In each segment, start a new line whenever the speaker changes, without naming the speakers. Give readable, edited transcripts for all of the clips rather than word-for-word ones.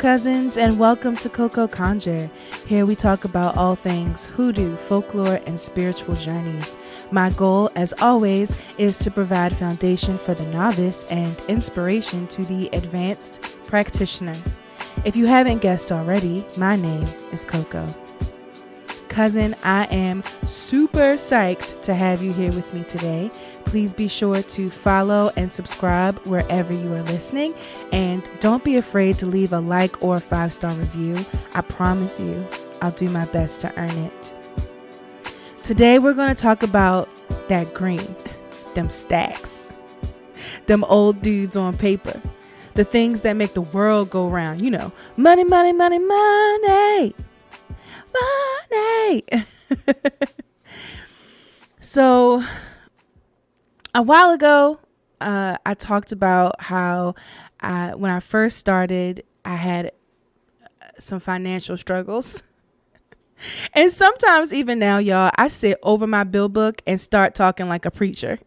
cousins, and welcome to CoCo Conjure. Here we talk about all things hoodoo, folklore, and spiritual journeys. My goal, as always, is to provide foundation for the novice and inspiration to the advanced practitioner. If you haven't guessed already, my name is CoCo. Cousin, I am super psyched to have you here with me today. Please be sure to follow and subscribe wherever you are listening. And don't be afraid to leave a like or a 5-star review. I promise you, I'll do my best to earn it. Today, we're going to talk about that green, them stacks, them old dudes on paper, the things that make the world go round. You know, money, money, money, money, money. So, a while ago, I talked about how when I first started, I had some financial struggles. And sometimes even now, y'all, I sit over my bill book and start talking like a preacher.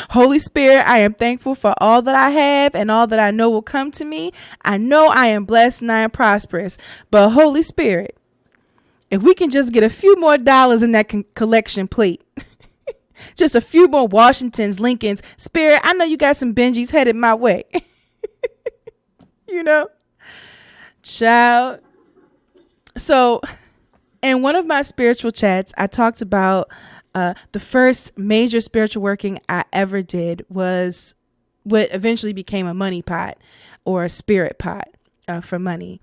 Holy Spirit, I am thankful for all that I have and all that I know will come to me. I know I am blessed and I am prosperous. But Holy Spirit, if we can just get a few more dollars in that collection plate, just a few more Washingtons, Lincolns. Spirit, I know you got some Benjis headed my way. You know? Child. So, in one of my spiritual chats, I talked about the first major spiritual working I ever did was what eventually became a money pot or a spirit pot for money.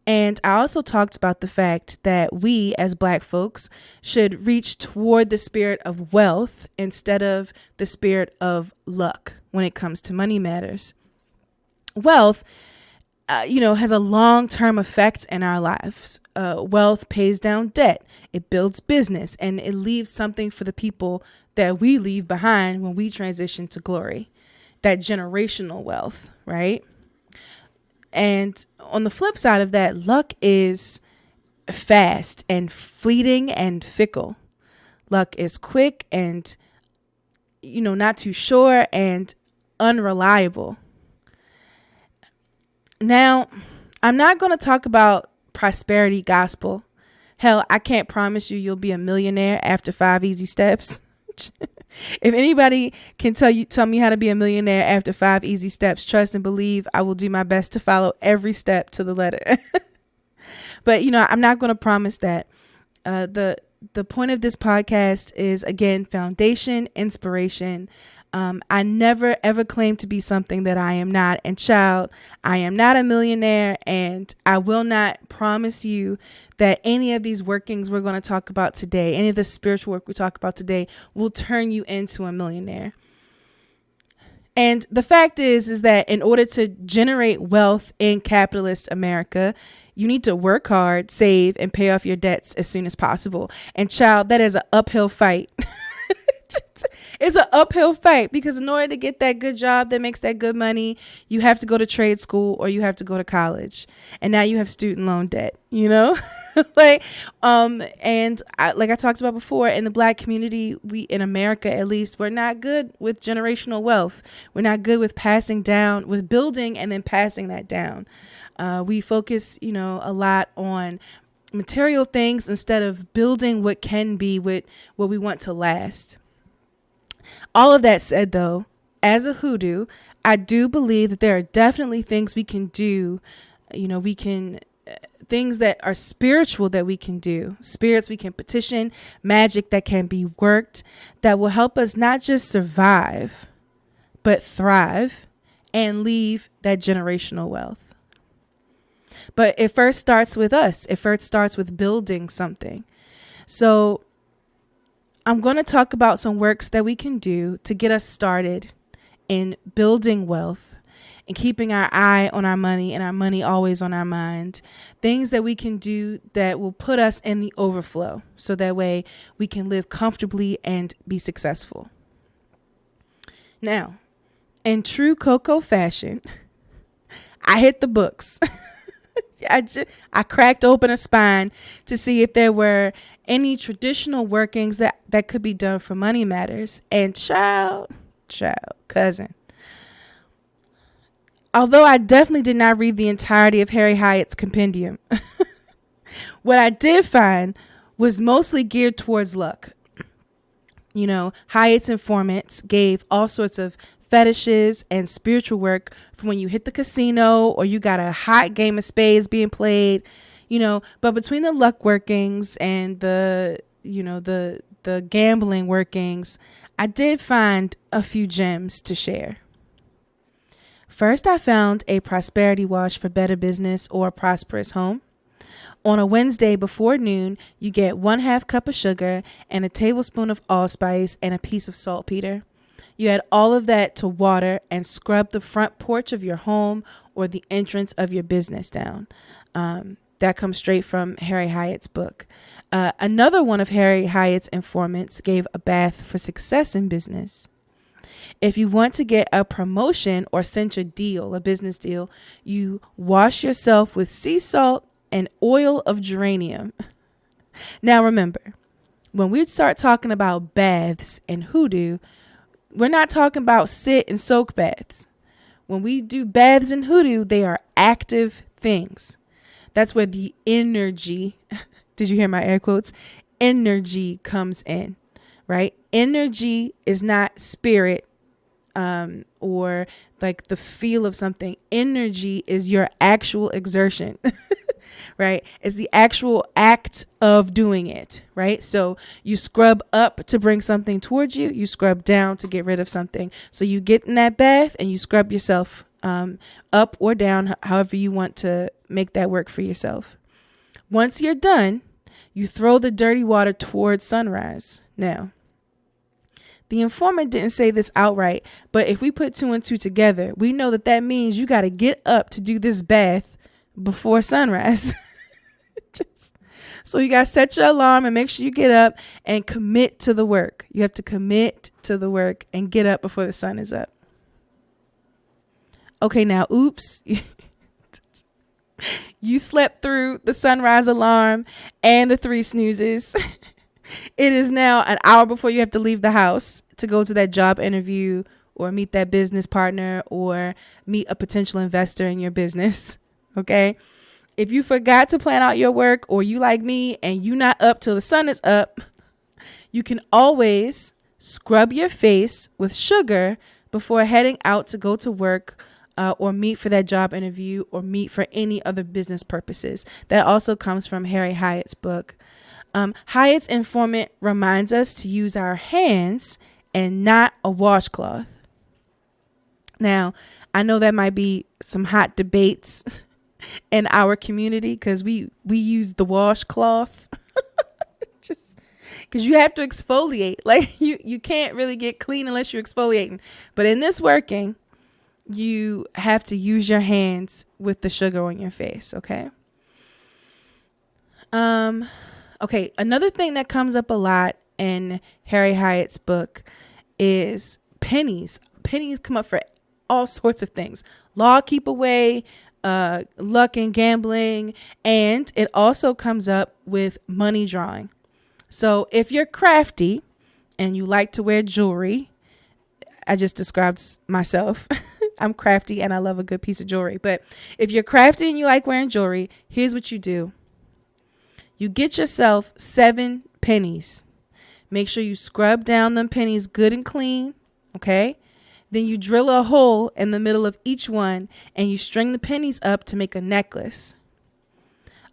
And I also talked about the fact that we as Black folks should reach toward the spirit of wealth instead of the spirit of luck when it comes to money matters. Wealth, has a long-term effect in our lives. Wealth pays down debt. It builds business, and it leaves something for the people that we leave behind when we transition to glory. That generational wealth, right? And on the flip side of that, luck is fast and fleeting and fickle. Luck is quick and, not too sure and unreliable. Now, I'm not going to talk about prosperity gospel. Hell, I can't promise you'll be a millionaire after 5 easy steps. If anybody can tell me how to be a millionaire after 5 easy steps, trust and believe I will do my best to follow every step to the letter. But, I'm not going to promise that. The point of this podcast is, again, foundation, inspiration. I never, ever claim to be something that I am not. And child, I am not a millionaire, and I will not promise you that any of these workings we're going to talk about today, any of the spiritual work we talk about today, will turn you into a millionaire. And the fact is that in order to generate wealth in capitalist America, you need to work hard, save, and pay off your debts as soon as possible. And child, that is an uphill fight. It's an uphill fight because in order to get that good job that makes that good money, you have to go to trade school or you have to go to college. And now you have student loan debt, like I talked about before, in the Black community, we in America, at least, we're not good with generational wealth. We're not good with passing down, with building and then passing that down. We focus, a lot on material things instead of building what can be with what we want to last. All of that said, though, as a hoodoo, I do believe that there are definitely things we can do. Things that are spiritual that we can do, spirits we can petition, magic that can be worked, that will help us not just survive, but thrive and leave that generational wealth. But it first starts with us. It first starts with building something. So I'm going to talk about some works that we can do to get us started in building wealth and keeping our eye on our money and our money always on our mind. Things that we can do that will put us in the overflow so that way we can live comfortably and be successful. Now, in true CoCo fashion, I hit the books. I cracked open a spine to see if there were any traditional workings that could be done for money matters. And child, cousin, Although I definitely did not read the entirety of Harry Hyatt's compendium, what I did find was mostly geared towards luck. You know, Hyatt's informants gave all sorts of fetishes and spiritual work from when you hit the casino or you got a hot game of spades being played, you know, but between the luck workings and the gambling workings, I did find a few gems to share. First, I found a prosperity wash for better business or a prosperous home. On a Wednesday before noon, you get 1/2 cup of sugar and a tablespoon of allspice and a piece of saltpeter. You add all of that to water and scrub the front porch of your home or the entrance of your business down. That comes straight from Harry Hyatt's book. Another one of Harry Hyatt's informants gave a bath for success in business. If you want to get a promotion or cinch a deal, a business deal, you wash yourself with sea salt and oil of geranium. Now remember, when we start talking about baths and hoodoo, we're not talking about sit and soak baths. When we do baths and hoodoo, they are active things. That's where the energy, did you hear my air quotes? Energy comes in, right? Energy is not spirit or like the feel of something. Energy is your actual exertion, right? It's the actual act of doing it, right? So you scrub up to bring something towards you. You scrub down to get rid of something. So you get in that bath and you scrub yourself up or down, however you want to make that work for yourself. Once you're done, you throw the dirty water towards sunrise. Now, the informant didn't say this outright, but if we put 2 and 2 together, we know that that means you got to get up to do this bath before sunrise. So you got to set your alarm and make sure you get up and commit to the work. You have to commit to the work and get up before the sun is up. Okay, now, oops. You slept through the sunrise alarm and the 3 snoozes. It is now an hour before you have to leave the house to go to that job interview or meet that business partner or meet a potential investor in your business. Okay. If you forgot to plan out your work or you like me and you not up till the sun is up, you can always scrub your face with sugar before heading out to go to work or meet for that job interview or meet for any other business purposes. That also comes from Harry Hyatt's book. Hyatt's informant reminds us to use our hands and not a washcloth. Now, I know that might be some hot debates in our community because we use the washcloth just because you have to exfoliate. Like you can't really get clean unless you're exfoliating. But in this working, you have to use your hands with the sugar on your face. Okay. Okay, another thing that comes up a lot in Harry Hyatt's book is pennies. Pennies come up for all sorts of things. Law keep away, luck and gambling, and it also comes up with money drawing. So if you're crafty and you like to wear jewelry, I just described myself. I'm crafty and I love a good piece of jewelry. But if you're crafty and you like wearing jewelry, here's what you do. You get yourself 7 pennies. Make sure you scrub down them pennies good and clean. Okay. Then you drill a hole in the middle of each one and you string the pennies up to make a necklace.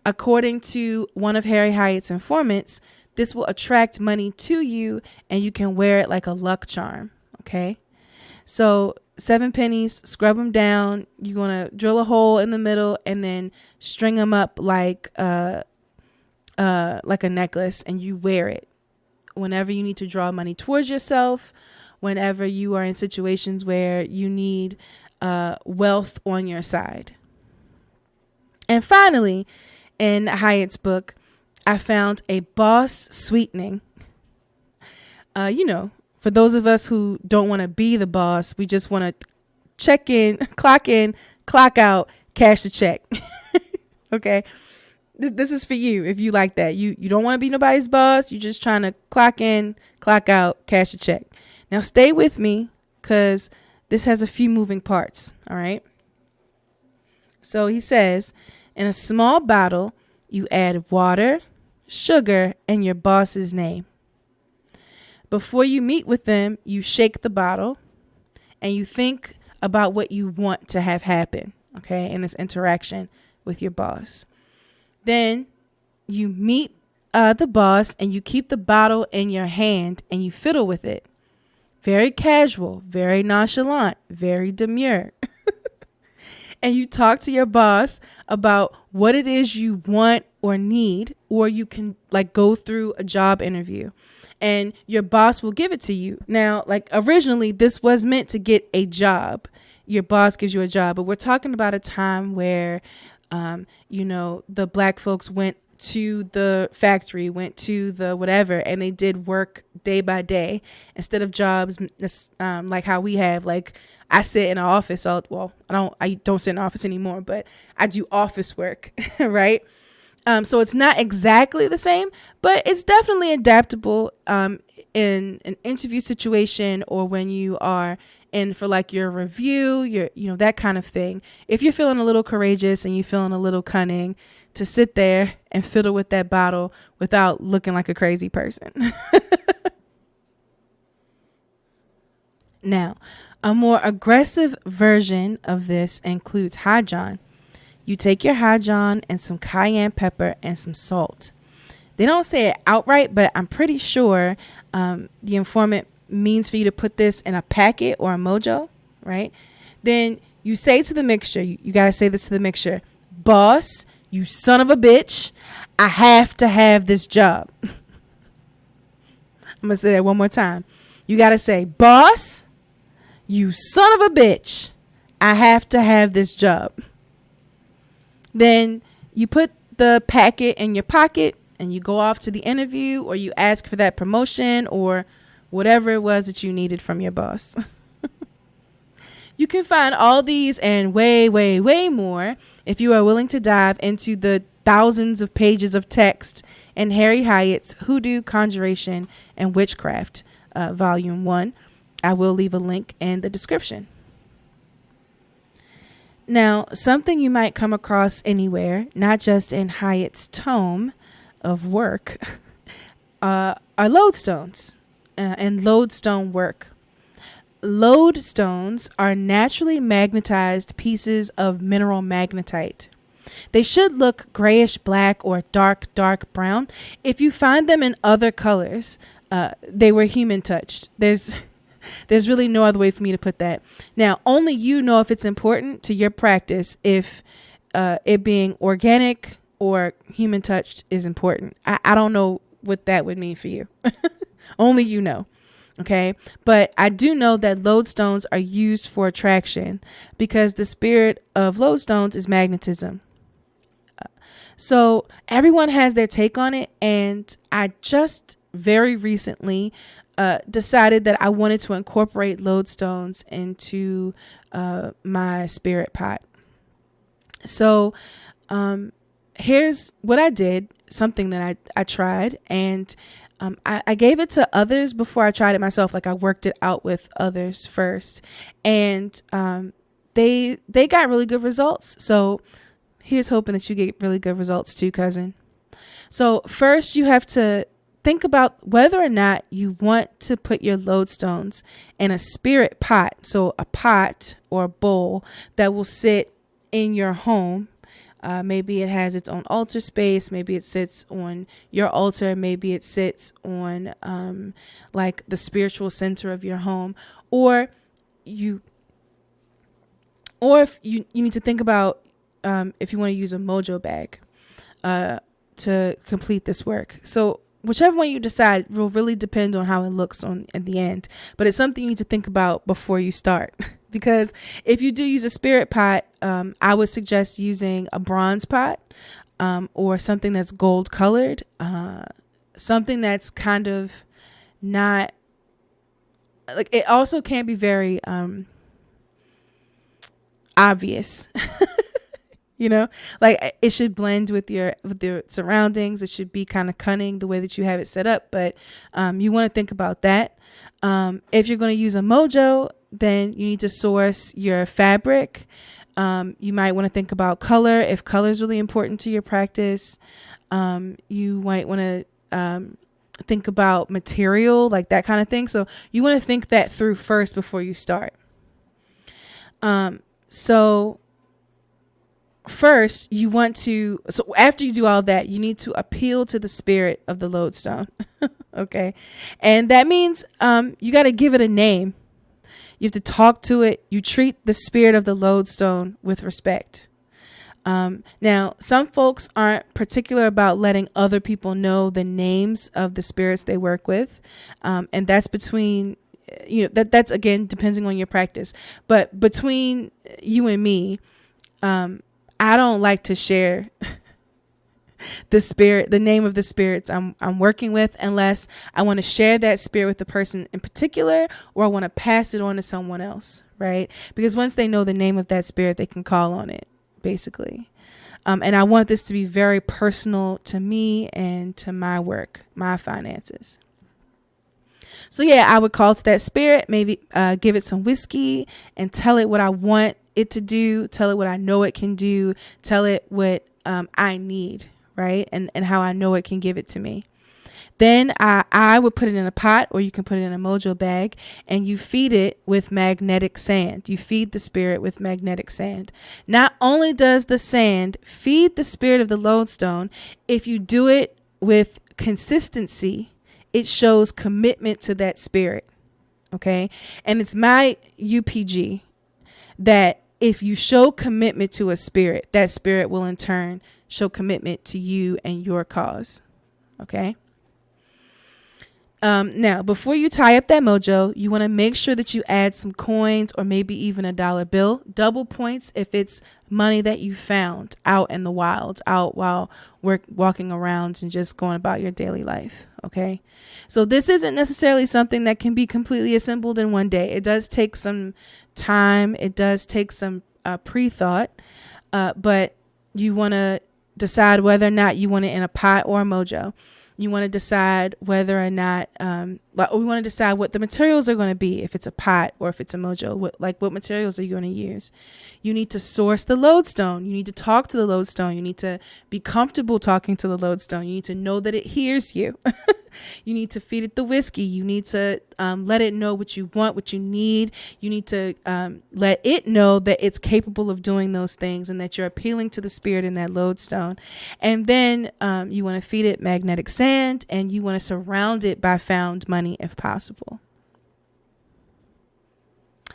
According to one of Harry Hyatt's informants, this will attract money to you and you can wear it like a luck charm. Okay. So 7 pennies, scrub them down. You're going to drill a hole in the middle and then string them up like a necklace, and you wear it whenever you need to draw money towards yourself, whenever you are in situations where you need wealth on your side. And finally, in Hyatt's book, I found a boss sweetening. For those of us who don't want to be the boss, we just want to check in, clock out, cash the check. Okay. This is for you if you like that. You don't want to be nobody's boss. You're just trying to clock in, clock out, cash a check. Now stay with me because this has a few moving parts. All right. So he says, in a small bottle, you add water, sugar, and your boss's name. Before you meet with them, you shake the bottle and you think about what you want to have happen, okay, in this interaction with your boss. Then you meet the boss and you keep the bottle in your hand and you fiddle with it. Very casual, very nonchalant, very demure. And you talk to your boss about what it is you want or need, or you can like go through a job interview and your boss will give it to you. Now, like originally this was meant to get a job. Your boss gives you a job, but we're talking about a time where, the black folks went to the factory, went to the whatever, and they did work day by day instead of jobs like how we have. Like I sit in an office. I don't sit in an office anymore, but I do office work, right? So it's not exactly the same, but it's definitely adaptable in an interview situation or when you are in for like your review, that kind of thing. If you're feeling a little courageous and you're feeling a little cunning, to sit there and fiddle with that bottle without looking like a crazy person. Now, a more aggressive version of this includes Hajjan. You take your Hajjan and some cayenne pepper and some salt. They don't say it outright, but I'm pretty sure the informant means for you to put this in a packet or a mojo, right? Then you say to the mixture, you got to say this to the mixture, boss, you son of a bitch, I have to have this job. I'm going to say that one more time. You got to say, boss, you son of a bitch, I have to have this job. Then you put the packet in your pocket and you go off to the interview, or you ask for that promotion or whatever it was that you needed from your boss. You can find all these and way, way, way more if you are willing to dive into the thousands of pages of text in Harry Hyatt's Hoodoo, Conjuration, and Witchcraft, Volume 1. I will leave a link in the description. Now, something you might come across anywhere, not just in Hyatt's tome of work, are lodestones and lodestone work. Lodestones are naturally magnetized pieces of mineral magnetite. They should look grayish black or dark brown. If you find them in other colors, they were human touched. There's really no other way for me to put that. Now, only you know if it's important to your practice, if it being organic or human touched is important. I don't know what that would mean for you. Only you know. Okay. But I do know that lodestones are used for attraction because the spirit of lodestones is magnetism. So everyone has their take on it. And I just very recently decided that I wanted to incorporate lodestones into my spirit pot. So here's what I did, something that I tried, and I gave it to others before I tried it myself. Like I worked it out with others first, and they got really good results. So here's hoping that you get really good results too, cousin. So first you have to think about whether or not you want to put your lodestones in a spirit pot. So a pot or a bowl that will sit in your home. Maybe it has its own altar space. Maybe it sits on your altar. Maybe it sits on like the spiritual center of your home. Or if you need to think about if you want to use a mojo bag to complete this work. So whichever one you decide will really depend on how it looks at the end. But it's something you need to think about before you start. Because if you do use a spirit pot, I would suggest using a bronze pot or something that's gold colored, something that's kind of not like, it also can be very obvious. Like it should blend with your surroundings. It should be kind of cunning the way that you have it set up. But you want to think about that. If you're going to use a mojo, then you need to source your fabric. You might want to think about color, if color is really important to your practice. You might want to think about material, like that kind of thing. So you want to think that through first before you start. So first so after you do all that, you need to appeal to the spirit of the lodestone. Okay. And that means you got to give it a name. You have to talk to it. You treat the spirit of the lodestone with respect. Now, some folks aren't particular about letting other people know the names of the spirits they work with. And that's between, that's again, depending on your practice. But between you and me, I don't like to share the name of the spirits I'm working with, unless I want to share that spirit with the person in particular, or I want to pass it on to someone else, right? Because once they know the name of that spirit, they can call on it, basically. And I want this to be very personal to me and to my work, my finances. So yeah, I would call to that spirit, maybe give it some whiskey and tell it what I want it to do, tell it what I know it can do, tell it what I need, right? And how I know it can give it to me. Then I would put it in a pot, or you can put it in a mojo bag, and you feed it with magnetic sand. You feed the spirit with magnetic sand. Not only does the sand feed the spirit of the lodestone, if you do it with consistency, it shows commitment to that spirit. Okay. And it's my UPG that if you show commitment to a spirit, that spirit will in turn show commitment to you and your cause. Okay. Now, before you tie up that mojo, you want to make sure that you add some coins, or maybe even a dollar bill. Double points if it's money that you found out in the wild, out while walking around and just going about your daily life. Okay. So this isn't necessarily something that can be completely assembled in one day. It does take some time. It does take some pre-thought, but you want to decide whether or not you want it in a pot or a mojo. You want to decide whether or not, we want to decide what the materials are going to be, if it's a pot or if it's a mojo. What materials are you going to use? You need to source the lodestone. You need to talk to the lodestone. You need to be comfortable talking to the lodestone. You need to know that it hears you. You need to feed it the whiskey. You need to let it know what you want, what you need. You need to let it know that it's capable of doing those things and that you're appealing to the spirit in that lodestone. And then you want to feed it magnetic sand, and you want to surround it by found money if possible.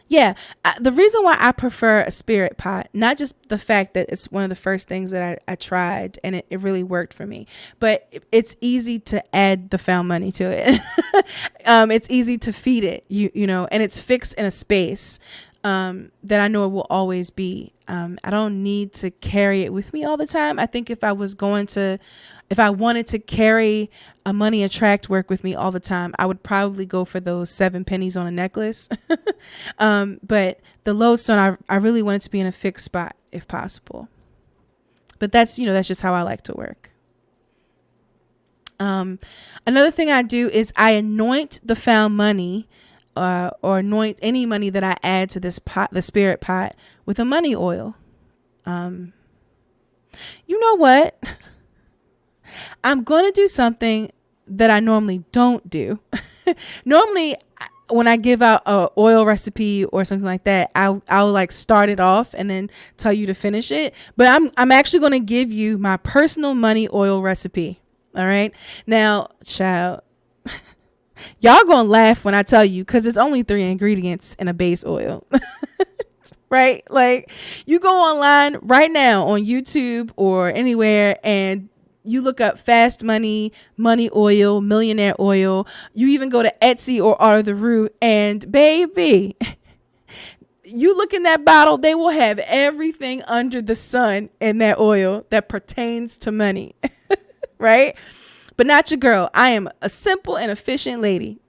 Yeah, the reason why I prefer a spirit pot, not just the fact that it's one of the first things that I tried and it really worked for me, but it's easy to add the found money to it. It's easy to feed it, you know, and it's fixed in a space that I know it will always be. I don't need to carry it with me all the time. I think if I wanted to carry a money attract work with me all the time, I would probably go for those 7 pennies on a necklace. But the lodestone, I really want it to be in a fixed spot if possible. But that's just how I like to work. Another thing I do is I anoint the found money or anoint any money that I add to this pot, the spirit pot, with a money oil. You know what? I'm going to do something that I normally don't do. Normally, when I give out a oil recipe or something like that, I'll like start it off and then tell you to finish it. But I'm actually going to give you my personal money oil recipe. All right. Now, child, y'all going to laugh when I tell you, because it's only 3 ingredients in a base oil. Right? Like, you go online right now on YouTube or anywhere and you look up fast money oil, millionaire oil. You even go to Etsy or Art of the Root, and baby, you look in that bottle, they will have everything under the sun in that oil that pertains to money. Right? But not your girl. I am a simple and efficient lady.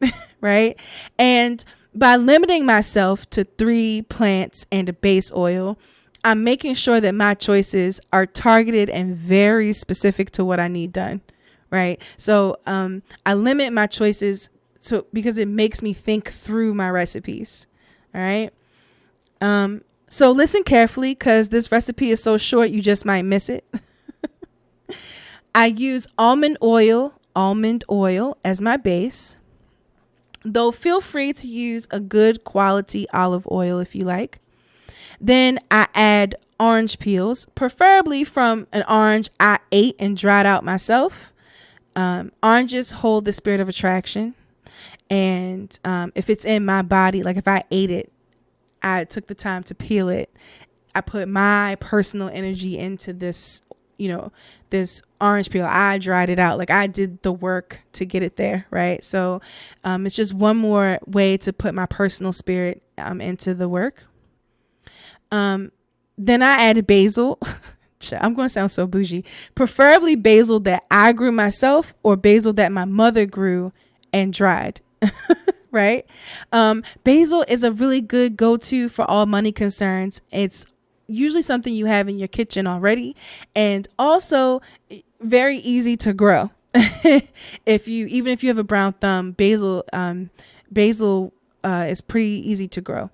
Right? And by limiting myself to 3 plants and a base oil, I'm making sure that my choices are targeted and very specific to what I need done. Right. So I limit my choices because it makes me think through my recipes. All right. So listen carefully because this recipe is so short you just might miss it. I use almond oil as my base, though feel free to use a good quality olive oil if you like. Then I add orange peels, preferably from an orange I ate and dried out myself. Oranges hold the spirit of attraction. And if it's in my body, like if I ate it, I took the time to peel it. I put my personal energy into this, this orange peel. I dried it out. Like I did the work to get it there. Right. So it's just one more way to put my personal spirit into the work. Then I added basil. I'm going to sound so bougie. Preferably basil that I grew myself or basil that my mother grew and dried. Right. Basil is a really good go-to for all money concerns. It's usually something you have in your kitchen already, and also very easy to grow. Even if you have a brown thumb, basil is pretty easy to grow.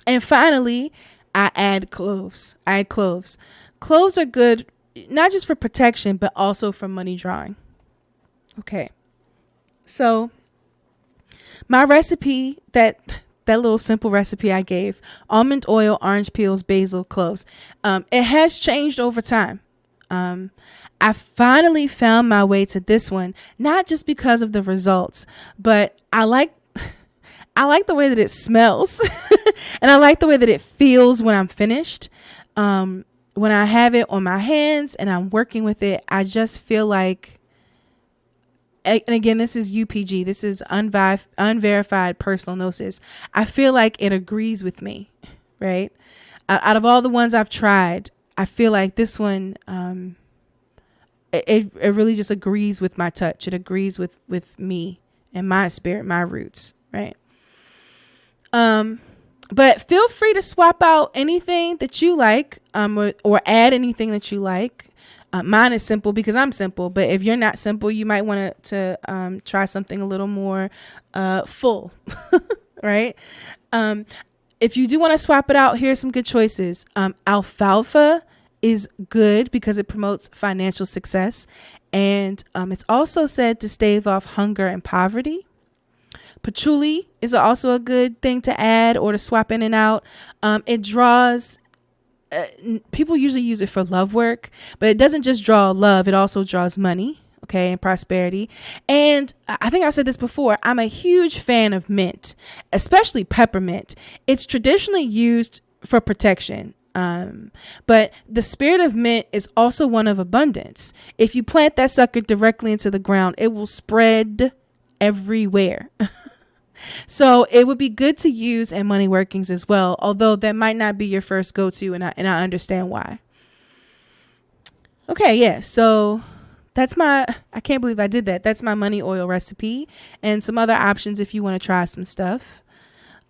And finally, I add cloves. Cloves are good, not just for protection, but also for money drawing. Okay. So my recipe, that little simple recipe I gave, almond oil, orange peels, basil, cloves, it has changed over time. I finally found my way to this one, not just because of the results, but I like the way that it smells and I like the way that it feels when I'm finished. When I have it on my hands and I'm working with it, I just feel like, and again, this is UPG. This is unverified personal gnosis. I feel like it agrees with me, right? Out of all the ones I've tried, I feel like this one, it really just agrees with my touch. It agrees with me and my spirit, my roots, right? But feel free to swap out anything that you like, or add anything that you like. Mine is simple because I'm simple, but if you're not simple, you might want to try something a little more full, right? If you do want to swap it out, here's some good choices. Alfalfa is good because it promotes financial success, and it's also said to stave off hunger and poverty. Patchouli is also a good thing to add or to swap in and out. It draws, people usually use it for love work, but it doesn't just draw love. It also draws money, okay, and prosperity. And I think I said this before, I'm a huge fan of mint, especially peppermint. It's traditionally used for protection. But the spirit of mint is also one of abundance. If you plant that sucker directly into the ground, it will spread everywhere. So it would be good to use in money workings as well, although that might not be your first go-to, and I understand why. Okay, yeah, so I can't believe I did that. That's my money oil recipe and some other options if you want to try some stuff.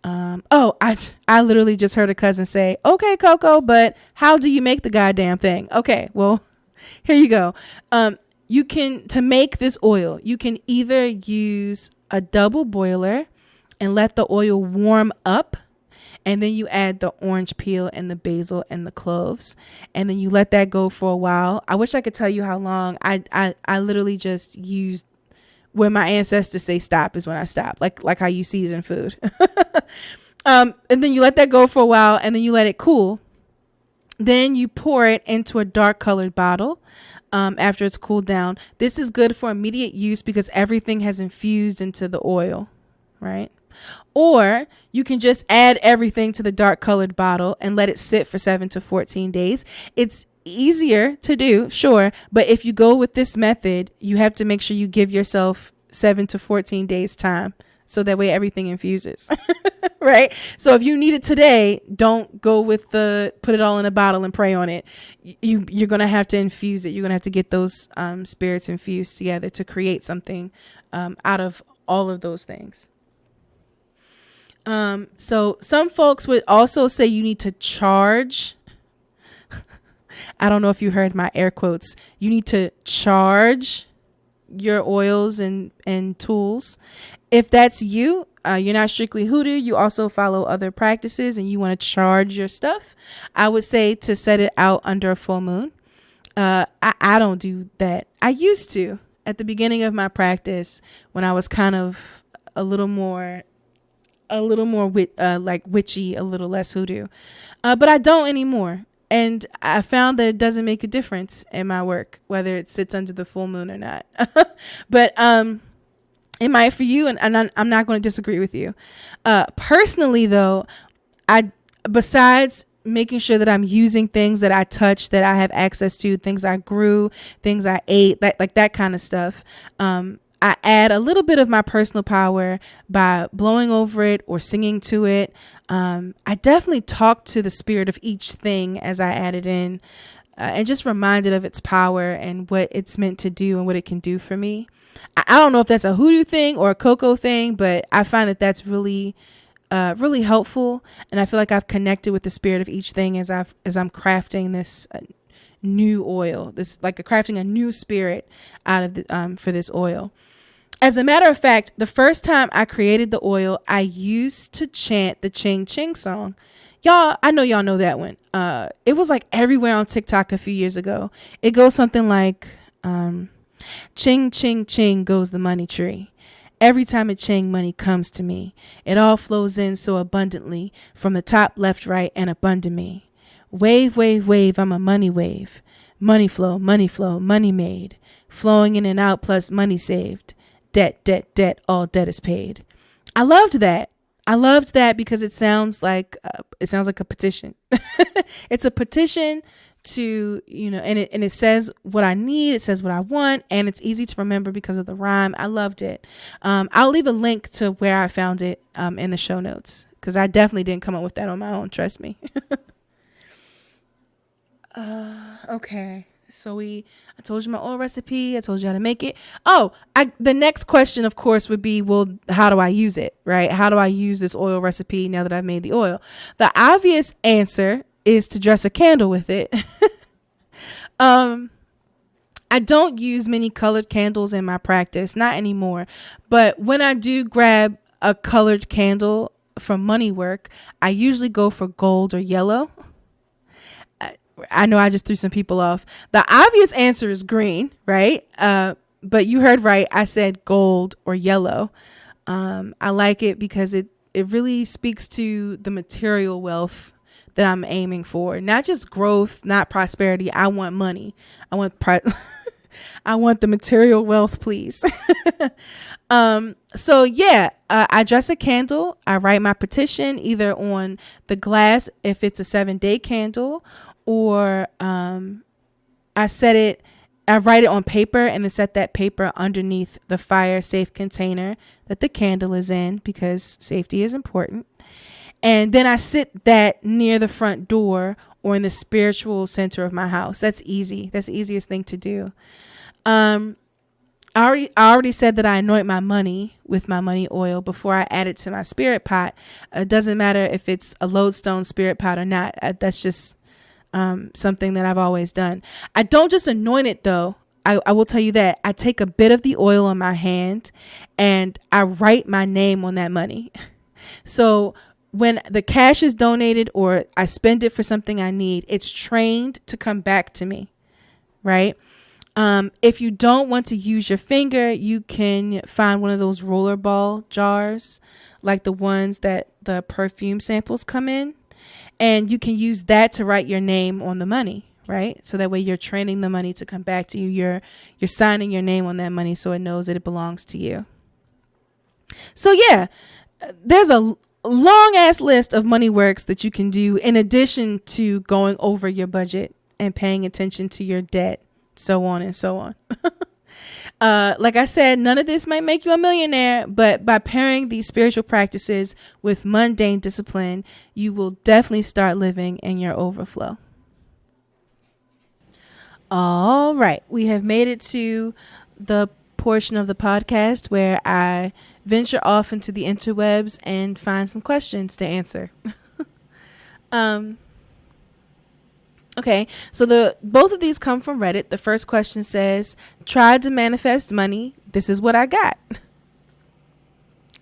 I literally just heard a cousin say, okay, Coco, but how do you make the goddamn thing? Okay, well, here you go. To make this oil, you can either use a double boiler and let the oil warm up, and then you add the orange peel and the basil and the cloves, and then you let that go for a while. I wish I could tell you how long. I literally just used, when my ancestors say stop is when I stop, like how you season food. And then you let that go for a while, and then you let it cool. Then you pour it into a dark colored bottle. After it's cooled down. This is good for immediate use because everything has infused into the oil, right? Or you can just add everything to the dark colored bottle and let it sit for 7 to 14 days. It's easier to do, sure, but if you go with this method, you have to make sure you give yourself 7 to 14 days time, so that way everything infuses. Right? So if you need it today, don't go with put it all in a bottle and pray on it. You're going to have to infuse it. You're going to have to get those spirits infused together to create something out of all of those things. So some folks would also say you need to charge. I don't know if you heard my air quotes. You need to charge your oils and tools. If that's you, you're not strictly Hoodoo, you also follow other practices and you want to charge your stuff, I would say to set it out under a full moon. I don't do that. I used to at the beginning of my practice when I was kind of a little more like witchy, a little less Hoodoo. But I don't anymore. And I found that it doesn't make a difference in my work, whether it sits under the full moon or not. But it might for you, and I'm not going to disagree with you. Personally, though, besides making sure that I'm using things that I touch, that I have access to, things I grew, things I ate, that kind of stuff. I add a little bit of my personal power by blowing over it or singing to it. I definitely talk to the spirit of each thing as I add it in, and just reminded of its power and what it's meant to do and what it can do for me. I don't know if that's a Hoodoo thing or a CoCo thing, but I find that that's really helpful. And I feel like I've connected with the spirit of each thing as I'm crafting this new oil, crafting a new spirit out of for this oil. As a matter of fact, the first time I created the oil, I used to chant the Ching Ching song. Y'all, I know y'all know that one. It was like everywhere on TikTok a few years ago. It goes something like, ching, ching, ching goes the money tree. Every time a ching, money comes to me. It all flows in so abundantly from the top, left, right, and up under me. Wave, wave, wave, I'm a money wave. Money flow, money made. Flowing in and out plus money saved. Debt, debt, debt, all debt is paid. I loved that. Because it sounds like a petition. It's a petition to, and it says what I need, it says what I want, and it's easy to remember because of the rhyme. I loved it. I'll leave a link to where I found it in the show notes, because I definitely didn't come up with that on my own, trust me. Okay. So I told you my oil recipe. I told you how to make it. The next question, of course, would be, well, how do I use it, right? How do I use this oil recipe now that I've made the oil? The obvious answer is to dress a candle with it. I don't use many colored candles in my practice, not anymore. But when I do grab a colored candle from money work, I usually go for gold or yellow. I know I just threw some people off. The obvious answer is green, right? But you heard right. I said gold or yellow. I like it because it really speaks to the material wealth that I'm aiming for. Not just growth, not prosperity. I want money. I want I want the material wealth, please. So yeah, I dress a candle. I write my petition either on the glass if it's a 7-day candle, or I write it on paper and then set that paper underneath the fire safe container that the candle is in, because safety is important. And then I sit that near the front door or in the spiritual center of my house. That's easy. That's the easiest thing to do. I already said that I anoint my money with my money oil before I add it to my spirit pot. It doesn't matter if it's a lodestone spirit pot or not. That's just something that I've always done. I don't just anoint it though. I will tell you that I take a bit of the oil in my hand and I write my name on that money. So when the cash is donated or I spend it for something I need, it's trained to come back to me, right? If you don't want to use your finger, you can find one of those roller ball jars, like the ones that the perfume samples come in. And you can use that to write your name on the money, right? So that way you're training the money to come back to you. You're signing your name on that money so it knows that it belongs to you. So yeah, there's a long ass list of money works that you can do in addition to going over your budget and paying attention to your debt, so on and so on. Like I said, none of this might make you a millionaire, but by pairing these spiritual practices with mundane discipline, you will definitely start living in your overflow. All right. We have made it to the portion of the podcast where I venture off into the interwebs and find some questions to answer. Okay, so the both of these come from Reddit. The first question says, "Tried to manifest money. This is what I got."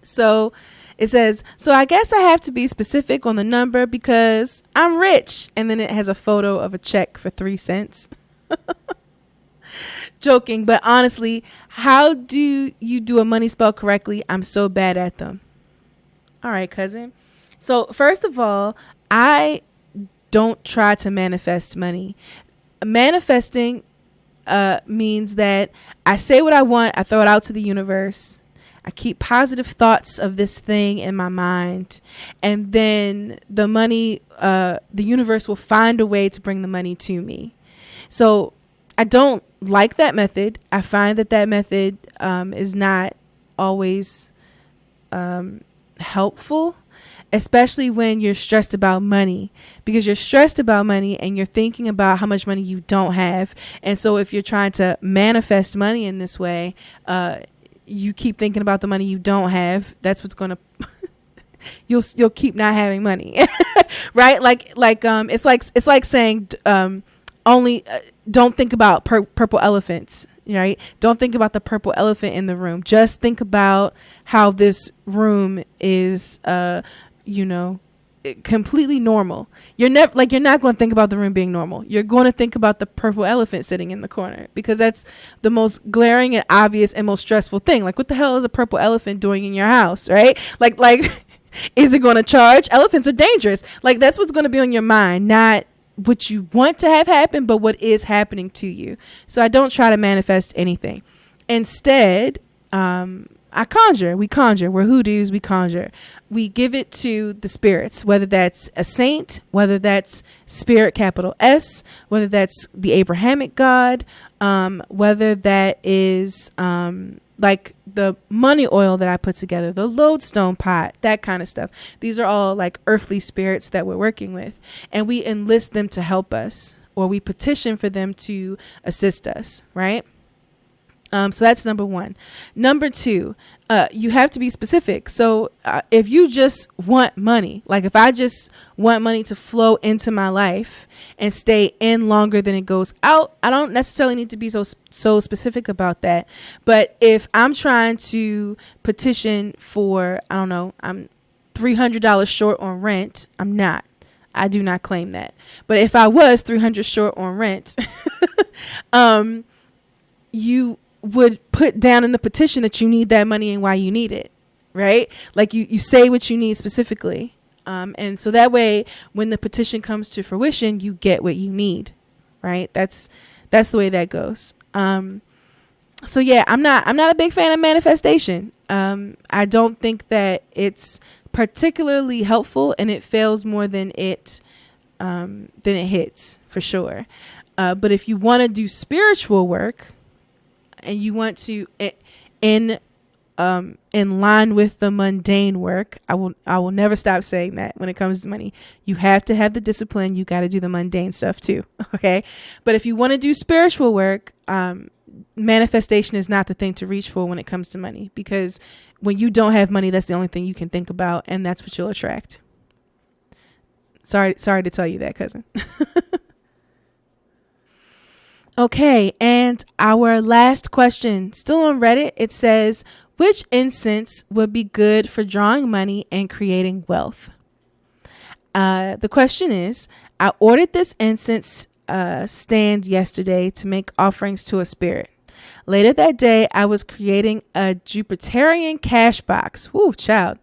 So it says, "So I guess I have to be specific on the number because I'm rich." And then it has a photo of a check for 3 cents. Joking, but honestly, how do you do a money spell correctly? I'm so bad at them. All right, cousin. So first of all, I don't try to manifest money. Manifesting means that I say what I want, I throw it out to the universe. I keep positive thoughts of this thing in my mind, and then the money, the universe will find a way to bring the money to me. So I don't like that method. I find that method is not always helpful, especially when you're stressed about money, because you're stressed about money and you're thinking about how much money you don't have. And so if you're trying to manifest money in this way, you keep thinking about the money you don't have. That's what's going to you'll keep not having money. Right? It's like saying only don't think about purple elephants. Right? Don't think about the purple elephant in the room. Just think about how this room is completely normal. You're not going to think about the room being normal. You're going to think about the purple elephant sitting in the corner, because that's the most glaring and obvious and most stressful thing. Like, what the hell is a purple elephant doing in your house, right? Like is it going to charge? Elephants are dangerous. Like, that's what's going to be on your mind, not what you want to have happen, but what is happening to you. So I don't try to manifest anything. Instead, I conjure. We conjure. We're hoodoos. We conjure. We give it to the spirits, whether that's a saint, whether that's spirit, capital S, whether that's the Abrahamic God, whether that is like the money oil that I put together, the lodestone pot, that kind of stuff. These are all like earthly spirits that we're working with, and we enlist them to help us, or we petition for them to assist us, right? So that's number one. Number two, you have to be specific. So if you just want money, like if I just want money to flow into my life and stay in longer than it goes out, I don't necessarily need to be so specific about that. But if I'm trying to petition for, I don't know, I'm $300 short on rent, I'm not. I do not claim that. But if I was $300 short on rent, you would put down in the petition that you need that money and why you need it, right? Like you say what you need specifically. And so that way, when the petition comes to fruition, you get what you need, right? That's the way that goes. So yeah, I'm not a big fan of manifestation. I don't think that it's particularly helpful, and it fails more than it hits, for sure. But if you want to do spiritual work, and you want to in line with the mundane work, I will never stop saying that when it comes to money. You have to have the discipline. You got to do the mundane stuff too. Okay. But if you want to do spiritual work, manifestation is not the thing to reach for when it comes to money, because when you don't have money, that's the only thing you can think about, and that's what you'll attract. Sorry to tell you that, cousin. Okay, and our last question, still on Reddit, it says, which incense would be good for drawing money and creating wealth? The question is, I ordered this incense stand yesterday to make offerings to a spirit. Later that day, I was creating a Jupiterian cash box. Woo, child.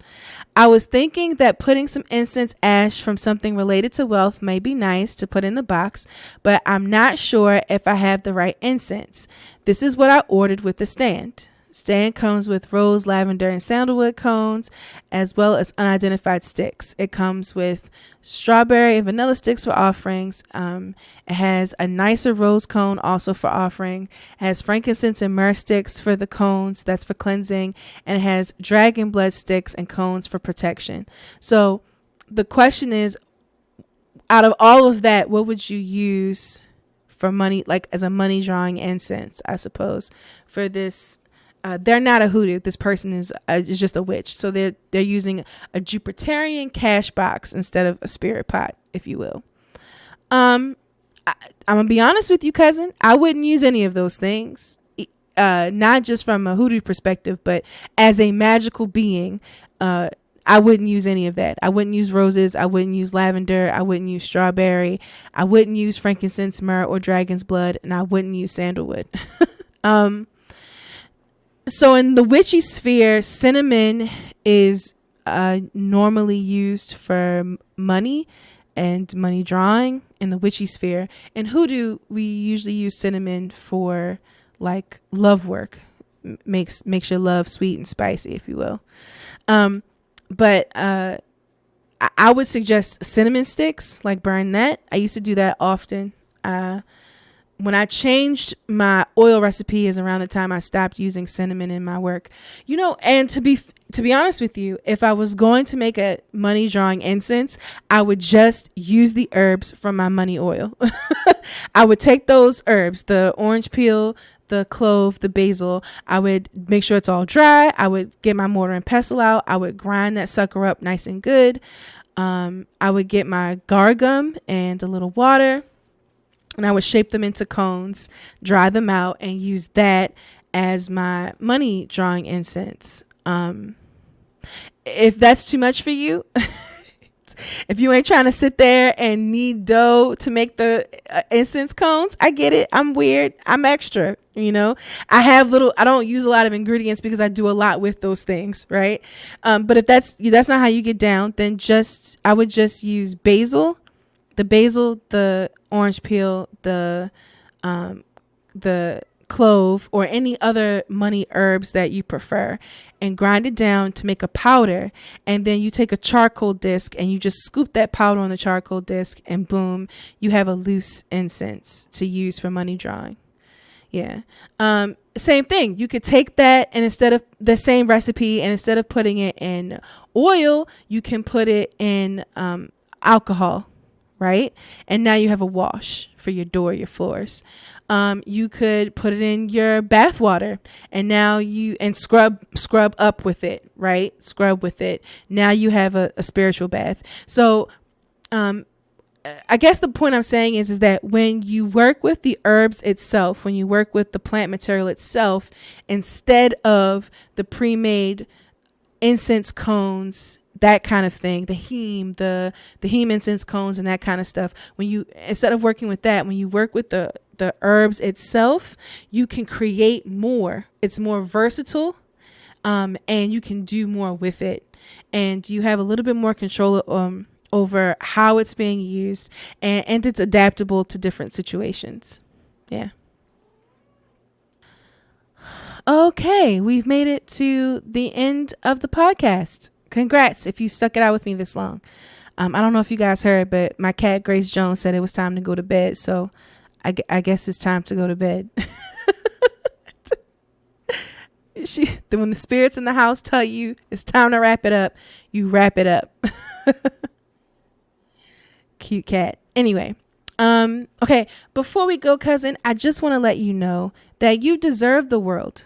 I was thinking that putting some incense ash from something related to wealth may be nice to put in the box, but I'm not sure if I have the right incense. This is what I ordered with the stand. Stand comes with rose, lavender, and sandalwood cones, as well as unidentified sticks. It comes with strawberry and vanilla sticks for offerings. It has a nicer rose cone also for offering. It has frankincense and myrrh sticks for the cones. That's for cleansing. And it has dragon blood sticks and cones for protection. So the question is, out of all of that, what would you use for money, like as a money drawing incense, I suppose, for this? They're not a hoodoo. This person is just a witch. So they're using a Jupiterian cash box instead of a spirit pot, if you will. I'm gonna be honest with you, cousin. I wouldn't use any of those things. Not just from a hoodoo perspective, but as a magical being, I wouldn't use any of that. I wouldn't use roses. I wouldn't use lavender. I wouldn't use strawberry. I wouldn't use frankincense, myrrh, or dragon's blood, and I wouldn't use sandalwood. So in the witchy sphere, cinnamon is normally used for money and money drawing in the witchy sphere. In hoodoo, we usually use cinnamon for like love work. Makes your love sweet and spicy, if you will. But I would suggest cinnamon sticks, like burn that. I used to do that often. When I changed my oil recipe is around the time I stopped using cinnamon in my work. And to be honest with you, if I was going to make a money drawing incense, I would just use the herbs from my money oil. I would take those herbs, the orange peel, the clove, the basil. I would make sure it's all dry. I would get my mortar and pestle out. I would grind that sucker up nice and good. I would get my gar gum and a little water, and I would shape them into cones, dry them out, and use that as my money drawing incense. If that's too much for you, if you ain't trying to sit there and knead dough to make the incense cones, I get it. I'm weird. I'm extra. I don't use a lot of ingredients because I do a lot with those things. Right. But if that's not how you get down, then I would just use the orange peel, the clove, or any other money herbs that you prefer, and grind it down to make a powder. And then you take a charcoal disc and you just scoop that powder on the charcoal disc, and boom, you have a loose incense to use for money drawing. Yeah. Same thing. You could take that, and instead of the same recipe, and instead of putting it in oil, you can put it in alcohol. Right? And now you have a wash for your door, your floors. You could put it in your bath water, and now scrub up with it, right? Scrub with it. Now you have a spiritual bath. So, I guess the point I'm saying is that when you work with the herbs itself, when you work with the plant material itself, instead of the pre-made incense cones, that kind of thing, the heme incense cones and that kind of stuff, instead of working with that, when you work with the herbs itself, you can create more. It's more versatile, and you can do more with it, and you have a little bit more control over how it's being used, and it's adaptable to different situations. Yeah. Okay, we've made it to the end of the podcast. Congrats if you stuck it out with me this long. I don't know if you guys heard, but my cat Grace Jones said it was time to go to bed. So I guess it's time to go to bed. When the spirits in the house tell you it's time to wrap it up, you wrap it up. Cute cat. Anyway, okay. Before we go, cousin, I just want to let you know that you deserve the world.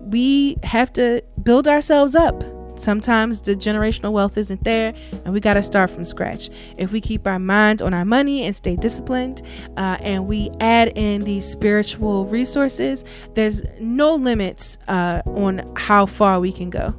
We have to build ourselves up. Sometimes the generational wealth isn't there, and we got to start from scratch. If we keep our mind on our money and stay disciplined, and we add in these spiritual resources, there's no limits on how far we can go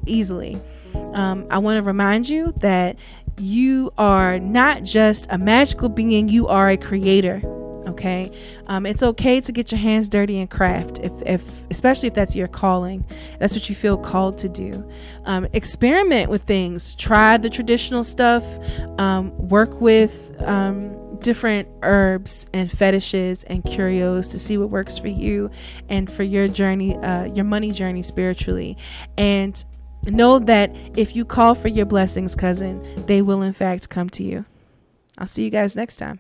easily. I want to remind you that you are not just a magical being, you are a creator. Okay. It's okay to get your hands dirty and craft, especially if that's your calling. That's what you feel called to do. Experiment with things, try the traditional stuff, work with different herbs and fetishes and curios to see what works for you and for your journey, your money journey spiritually. And know that if you call for your blessings, cousin, they will in fact come to you. I'll see you guys next time.